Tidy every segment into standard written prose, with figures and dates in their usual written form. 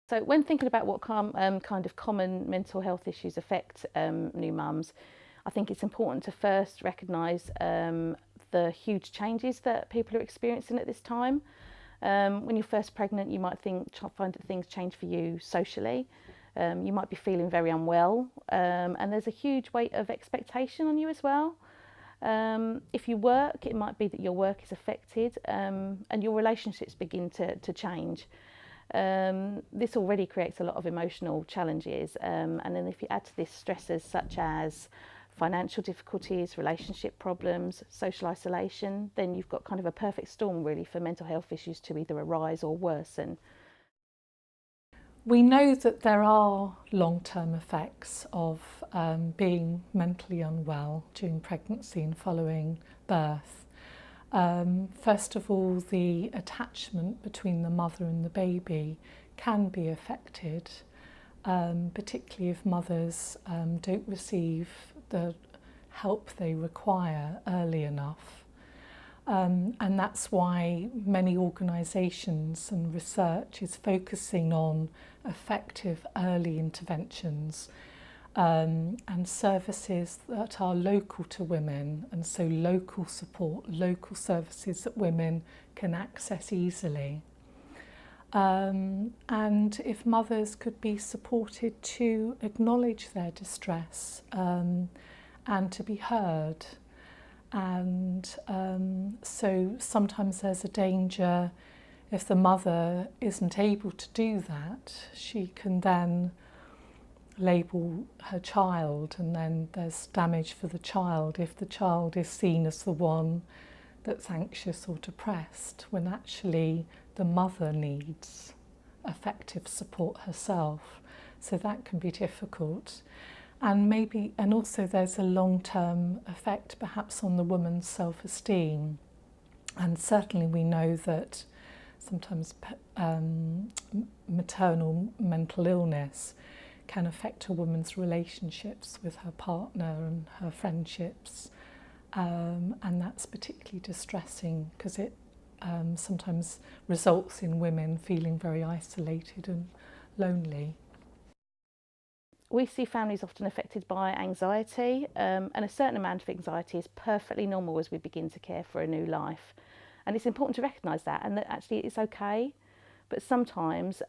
So when thinking about what kind of common mental health issues affect new mums, I think it's important to first recognise the huge changes that people are experiencing at this time. When you're first pregnant, you might find that things change for you socially. You might be feeling very unwell, and there's a huge weight of expectation on you as well. If you work, it might be that your work is affected, and your relationships begin to change. This already creates a lot of emotional challenges, and then if you add to this stresses such as financial difficulties, relationship problems, social isolation, then you've got kind of a perfect storm really for mental health issues to either arise or worsen. We know that there are long-term effects of being mentally unwell during pregnancy and following birth. First of all, the attachment between the mother and the baby can be affected, particularly if mothers don't receive the help they require early enough. And that's why many organisations and research is focusing on effective early interventions and services that are local to women, and so local support, local services that women can access easily. And if mothers could be supported to acknowledge their distress and to be heard. And so sometimes there's a danger if the mother isn't able to do that, she can then label her child, and then there's damage for the child if the child is seen as the one that's anxious or depressed, when actually the mother needs effective support herself. So that can be difficult. And also there's a long-term effect perhaps on the woman's self-esteem. And certainly we know that sometimes maternal mental illness can affect a woman's relationships with her partner and her friendships. And that's particularly distressing because it sometimes results in women feeling very isolated and lonely. We see families often affected by anxiety, and a certain amount of anxiety is perfectly normal as we begin to care for a new life. And it's important to recognise that, and that actually it's okay. But sometimes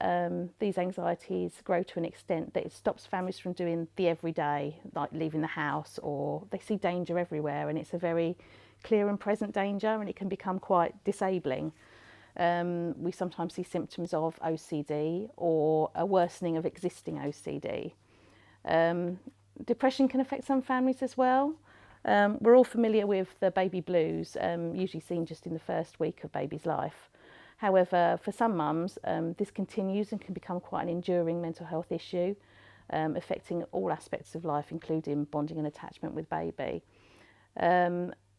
these anxieties grow to an extent that it stops families from doing the everyday, like leaving the house, or they see danger everywhere, and it's a very clear and present danger, and it can become quite disabling. We sometimes see symptoms of OCD or a worsening of existing OCD. Depression can affect some families as well. We're all familiar with the baby blues, usually seen just in the first week of baby's life. However, for some mums, this continues and can become quite an enduring mental health issue, affecting all aspects of life, including bonding and attachment with baby.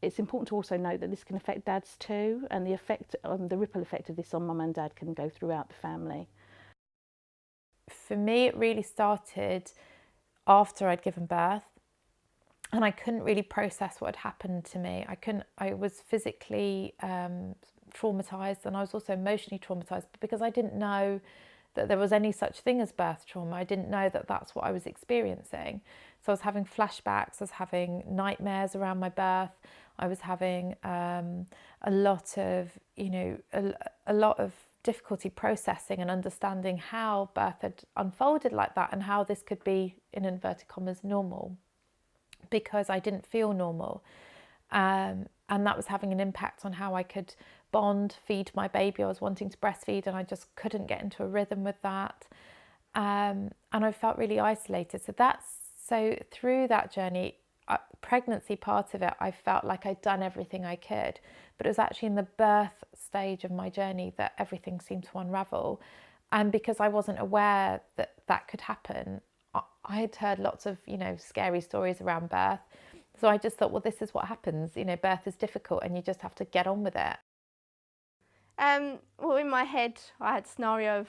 It's important to also note that this can affect dads too, and the ripple effect of this on mum and dad can go throughout the family. For me, it really started after I'd given birth, and I couldn't really process what had happened to me. I was physically traumatized, and I was also emotionally traumatized, because I didn't know that there was any such thing as birth trauma. I didn't know that that's what I was experiencing. So I was having flashbacks, I was having nightmares around my birth, I was having a lot of difficulty processing and understanding how birth had unfolded like that, and how this could be, in inverted commas, normal, because I didn't feel normal. And that was having an impact on how I could bond, feed my baby. I was wanting to breastfeed, and I just couldn't get into a rhythm with that. And I felt really isolated. So through that journey, pregnancy part of it, I felt like I'd done everything I could, but it was actually in the birth stage of my journey that everything seemed to unravel. And because I wasn't aware that that could happen, I had heard lots of, scary stories around birth. So I just thought, well, this is what happens. Birth is difficult and you just have to get on with it. Well, in my head, I had a scenario of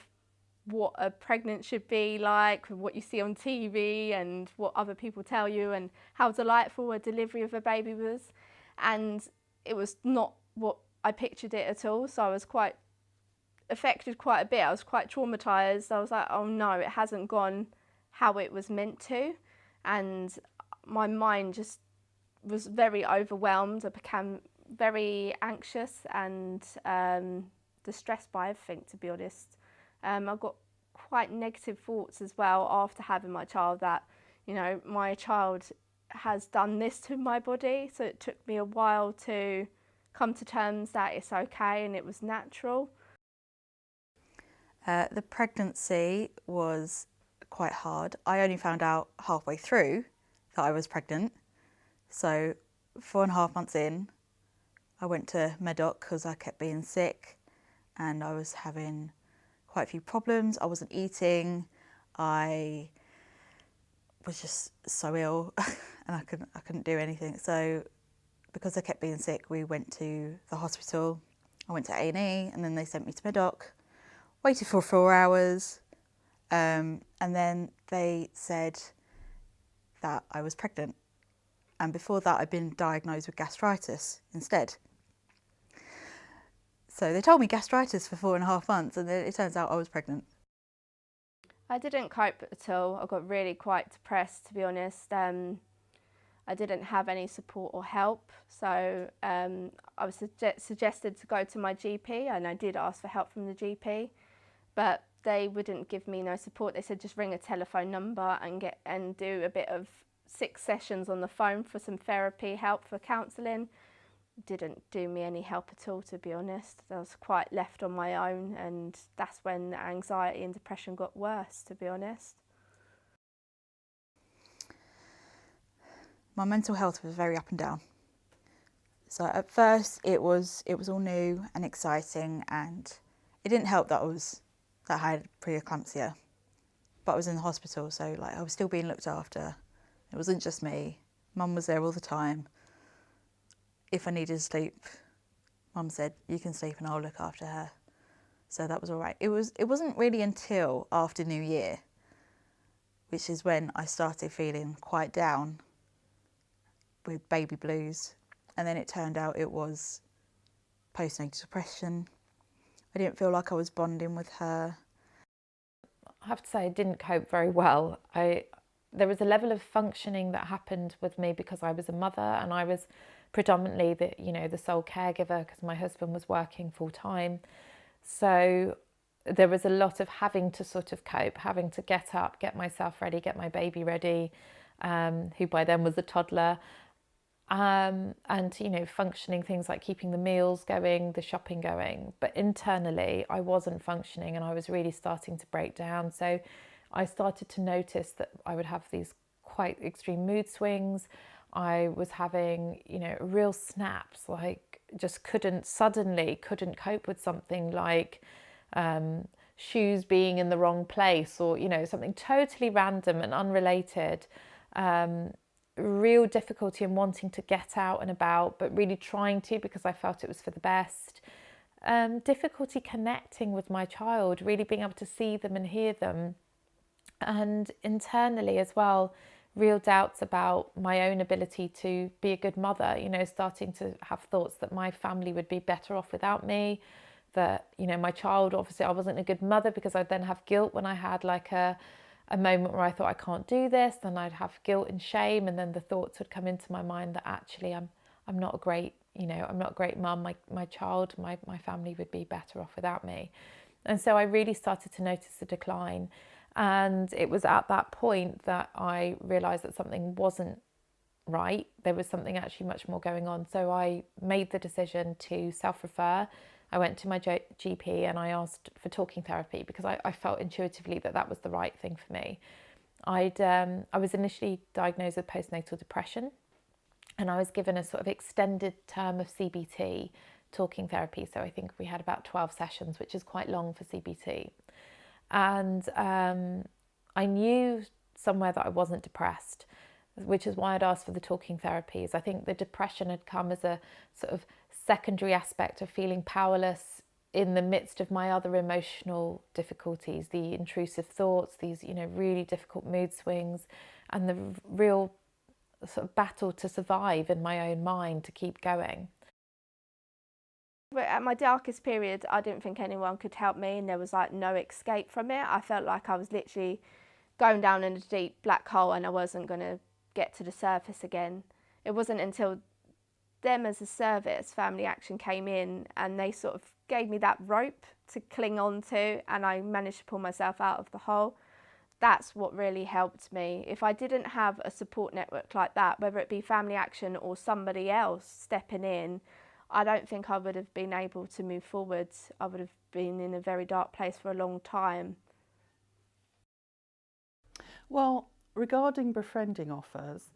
what a pregnant should be like, what you see on TV and what other people tell you, and how delightful a delivery of a baby was. And it was not what I pictured it at all. So I was quite affected quite a bit. I was quite traumatised. I was like, oh no, it hasn't gone how it was meant to. And my mind just was very overwhelmed. I became very anxious and distressed by everything, to be honest. I got quite negative thoughts as well after having my child, that, you know, my child has done this to my body. So it took me a while to come to terms that it's okay and it was natural. The pregnancy was quite hard. I only found out halfway through that I was pregnant. So 4.5 months in, I went to Medoc because I kept being sick and I was having quite a few problems. I wasn't eating. I was just so ill and I couldn't do anything. So because I kept being sick, we went to the hospital. I went to A&E and then they sent me to Medoc. Waited for 4 hours, and then they said that I was pregnant. And before that, I'd been diagnosed with gastritis instead. So they told me gastritis for 4.5 months, and then it turns out I was pregnant. I didn't cope at all. I got really quite depressed, to be honest. I didn't have any support or help. So I was suggested to go to my GP, and I did ask for help from the GP. But they wouldn't give me no support. They said just ring a telephone number and do a bit of 6 sessions on the phone for some therapy help, for counselling. Didn't do me any help at all, to be honest. I was quite left on my own, and that's when the anxiety and depression got worse, to be honest. My mental health was very up and down. So at first it was all new and exciting, and it didn't help that I had preeclampsia, but I was in the hospital, so like I was still being looked after. It wasn't just me. Mum was there all the time. If I needed to sleep, Mum said, you can sleep and I'll look after her. So that was all right. It wasn't really until after New Year, which is when I started feeling quite down with baby blues. And then it turned out it was postnatal depression. I didn't feel like I was bonding with her. I have to say I didn't cope very well. There was a level of functioning that happened with me because I was a mother and I was predominantly the sole caregiver because my husband was working full time. So there was a lot of having to sort of cope, having to get up, get myself ready, get my baby ready, who by then was a toddler. And functioning things like keeping the meals going, the shopping going, but internally I wasn't functioning and I was really starting to break down. So I started to notice that I would have these quite extreme mood swings. I was having real snaps, like just couldn't cope with something like shoes being in the wrong place, or something totally random and unrelated. Real difficulty in wanting to get out and about, but really trying to because I felt it was for the best. Difficulty connecting with my child, really being able to see them and hear them. And internally as well, real doubts about my own ability to be a good mother, starting to have thoughts that my family would be better off without me, that, my child, obviously I wasn't a good mother because I'd then have guilt when I had like a moment where I thought I can't do this, then I'd have guilt and shame, and then the thoughts would come into my mind that actually I'm not a great, I'm not a great mum. My child, my family would be better off without me. And so I really started to notice a decline. And it was at that point that I realised that something wasn't right. There was something actually much more going on. So I made the decision to self-refer. I went to my GP and I asked for talking therapy because I felt intuitively that was the right thing for me. I was initially diagnosed with postnatal depression, and I was given a sort of extended term of CBT talking therapy. So I think we had about 12 sessions, which is quite long for CBT. And I knew somewhere that I wasn't depressed, which is why I'd asked for the talking therapies. I think the depression had come as a sort of secondary aspect of feeling powerless in the midst of my other emotional difficulties, the intrusive thoughts, these, really difficult mood swings, and the real sort of battle to survive in my own mind to keep going. But at my darkest period, I didn't think anyone could help me, and there was like no escape from it. I felt like I was literally going down in a deep black hole and I wasn't going to get to the surface again. It wasn't until them as a service, Family Action, came in and they sort of gave me that rope to cling on to, and I managed to pull myself out of the hole. That's what really helped me. If I didn't have a support network like that, whether it be Family Action or somebody else stepping in, I don't think I would have been able to move forward. I would have been in a very dark place for a long time. Well, regarding befriending offers,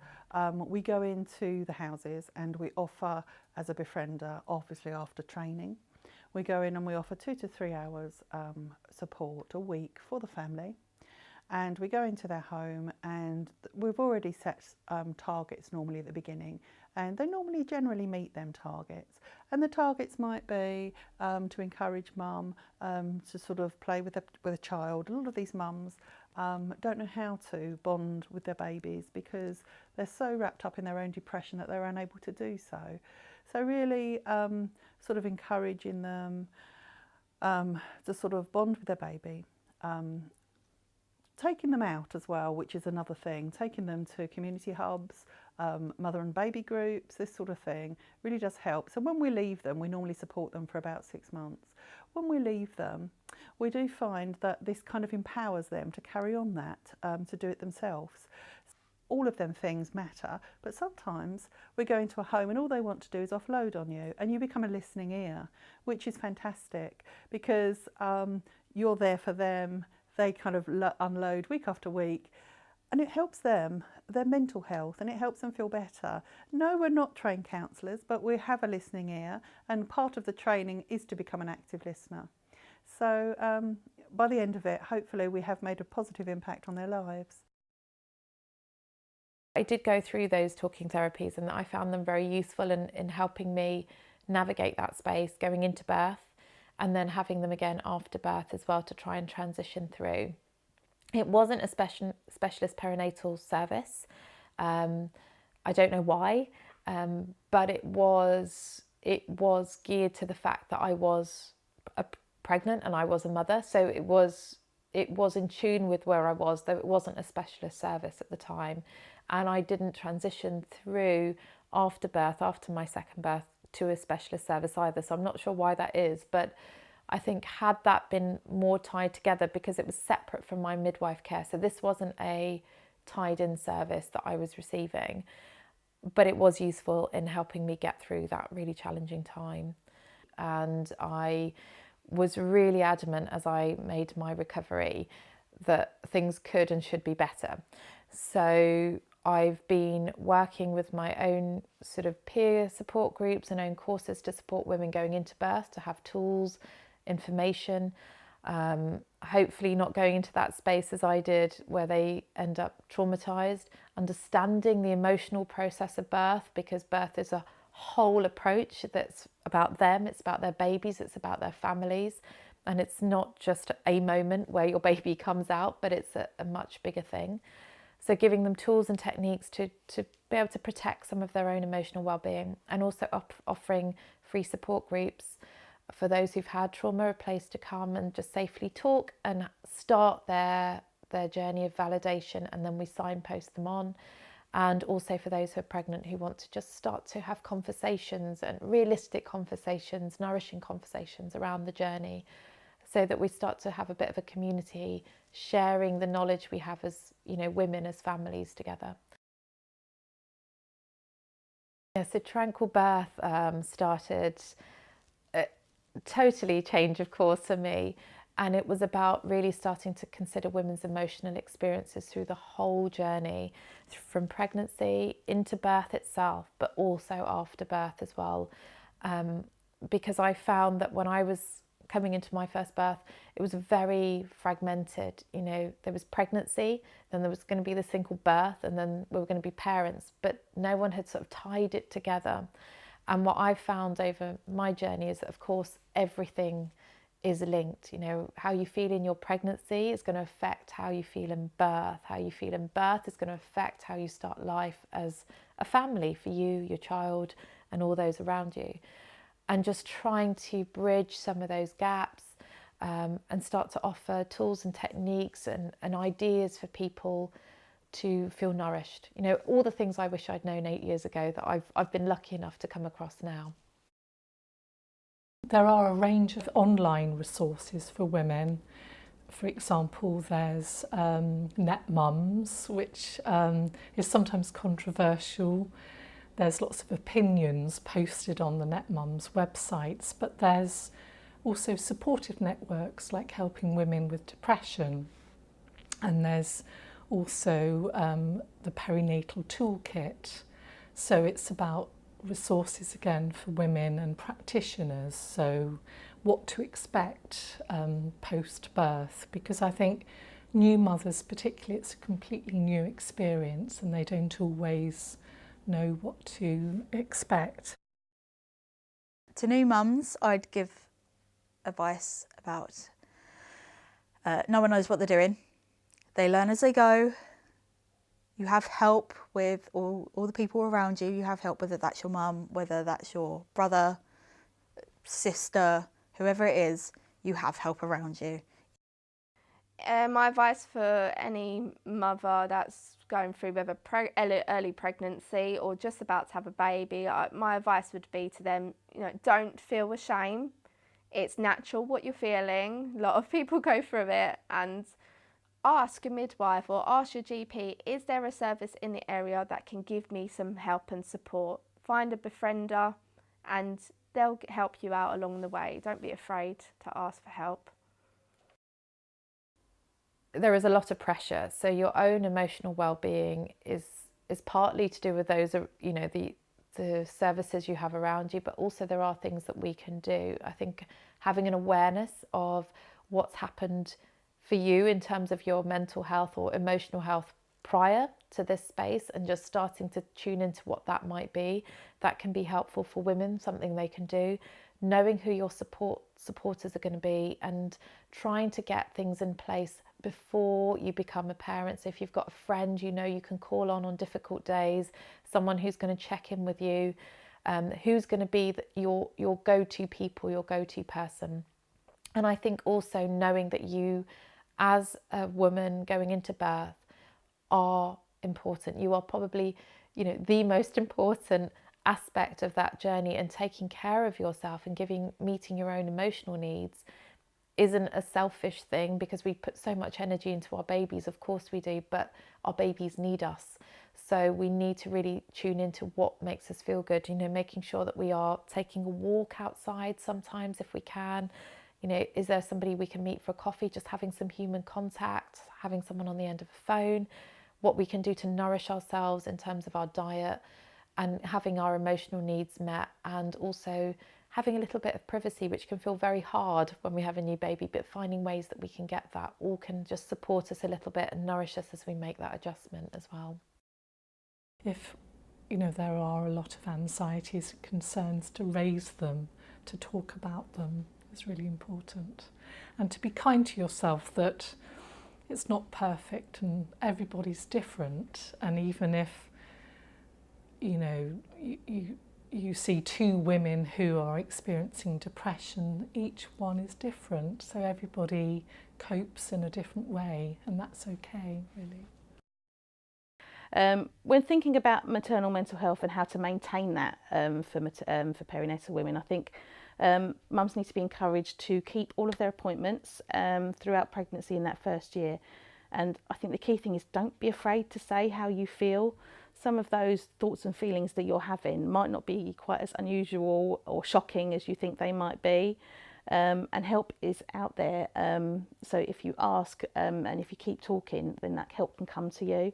we go into the houses and we offer as a befriender, obviously after training. We go in and we offer 2 to 3 hours support a week for the family. And we go into their home and we've already set targets normally at the beginning, and they normally generally meet them targets. And the targets might be to encourage mum to sort of play with a child. A lot of these mums don't know how to bond with their babies because they're so wrapped up in their own depression that they're unable to do so. So really sort of encouraging them to sort of bond with their baby. Taking them out as well, which is another thing, taking them to community hubs, mother and baby groups, this sort of thing really does help. So when we leave them, we normally support them for about 6 months. When we leave them, we do find that this kind of empowers them to carry on that, to do it themselves. All of them things matter, but sometimes we go into a home and all they want to do is offload on you, and you become a listening ear, which is fantastic because you're there for them. They kind of unload week after week, and it helps them, their mental health, and it helps them feel better. No, we're not trained counsellors, but we have a listening ear, and part of the training is to become an active listener. So by the end of it, hopefully we have made a positive impact on their lives. I did go through those talking therapies, and I found them very useful in helping me navigate that space going into birth, and then having them again after birth as well to try and transition through. It wasn't a specialist perinatal service. I don't know why, but it was geared to the fact that I was pregnant and I was a mother. So it was in tune with where I was, though it wasn't a specialist service at the time. And I didn't transition through after birth, after my second birth, to a specialist service either. So I'm not sure why that is, but I think had that been more tied together, because it was separate from my midwife care. So this wasn't a tied in service that I was receiving, but it was useful in helping me get through that really challenging time. And I was really adamant as I made my recovery that things could and should be better. So I've been working with my own sort of peer support groups and own courses to support women going into birth, to have tools, information, hopefully not going into that space as I did where they end up traumatized, understanding the emotional process of birth, because birth is a whole approach that's about them, it's about their babies, it's about their families, and it's not just a moment where your baby comes out, but it's a much bigger thing. So giving them tools and techniques to be able to protect some of their own emotional well-being, and also offering free support groups for those who've had trauma, a place to come and just safely talk and start their journey of validation, and then we signpost them on. And also for those who are pregnant who want to just start to have conversations, and realistic conversations, nourishing conversations around the journey, so that we start to have a bit of a community sharing the knowledge we have as, you know, women, as families together. Yeah, so Tranquil Birth started totally change of course for me, and it was about really starting to consider women's emotional experiences through the whole journey, from pregnancy into birth itself, but also after birth as well, because I found that when I was coming into my first birth, it was very fragmented. You know, there was pregnancy, then there was going to be this thing called birth, and then we were going to be parents, but no one had sort of tied it together. And what I've found over my journey is that, of course, everything is linked. You know, how you feel in your pregnancy is going to affect how you feel in birth. How you feel in birth is going to affect how you start life as a family for you, your child, and all those around you. and just trying to bridge some of those gaps, and start to offer tools and techniques and ideas for people to feel nourished. You know, all the things I wish I'd known 8 years ago that I've been lucky enough to come across now. There are a range of online resources for women. For example, there's Net Mums, which is sometimes controversial. There's lots of opinions posted on the Net Mums websites, but there's also supportive networks like Helping Women with Depression. And there's also the Perinatal Toolkit. So it's about resources again for women and practitioners. So what to expect post-birth, because I think new mothers particularly, it's a completely new experience and they don't always know what to expect. To new mums, I'd give advice about no one knows what they're doing. They learn as they go. You have help with all the people around you. You have help, whether that's your mum, whether that's your brother, sister, whoever it is, you have help around you. My advice for any mother that's going through whether early pregnancy or just about to have a baby, my advice would be to them, you know, don't feel ashamed. It's natural what you're feeling. A lot of people go through it, and ask a midwife or ask your GP, is there a service in the area that can give me some help and support? Find a befriender and they'll help you out along the way. Don't be afraid to ask for help. There is a lot of pressure, so your own emotional well-being is partly to do with those, you know, the services you have around you, but also there are things that we can do. I think having an awareness of what's happened for you in terms of your mental health or emotional health prior to this space, and just starting to tune into what that might be, that can be helpful for women, something they can do. Knowing who your supporters are going to be and trying to get things in place before you become a parent. So if you've got a friend you know you can call on difficult days, someone who's going to check in with you, who's going to be your go-to people, your go-to person. And I think also knowing that you, as a woman going into birth, are important. You are probably, you know, the most important aspect of that journey, and taking care of yourself and meeting your own emotional needs isn't a selfish thing, because we put so much energy into our babies, of course we do, but our babies need us. So we need to really tune into what makes us feel good, you know, making sure that we are taking a walk outside sometimes if we can. You know, is there somebody we can meet for a coffee? Just having some human contact, having someone on the end of a phone, what we can do to nourish ourselves in terms of our diet and having our emotional needs met, and also having a little bit of privacy, which can feel very hard when we have a new baby, but finding ways that we can get that all can just support us a little bit and nourish us as we make that adjustment as well. If, you know, there are a lot of anxieties and concerns, to raise them, to talk about them is really important. And to be kind to yourself, that it's not perfect and everybody's different. And even if, you know, you see two women who are experiencing depression, each one is different. So everybody copes in a different way, and that's okay, really. When thinking about maternal mental health and how to maintain that for perinatal women, I think mums need to be encouraged to keep all of their appointments throughout pregnancy in that first year. And I think the key thing is, don't be afraid to say how you feel. Some of those thoughts and feelings that you're having might not be quite as unusual or shocking as you think they might be. And help is out there. So if you ask and if you keep talking, then that help can come to you.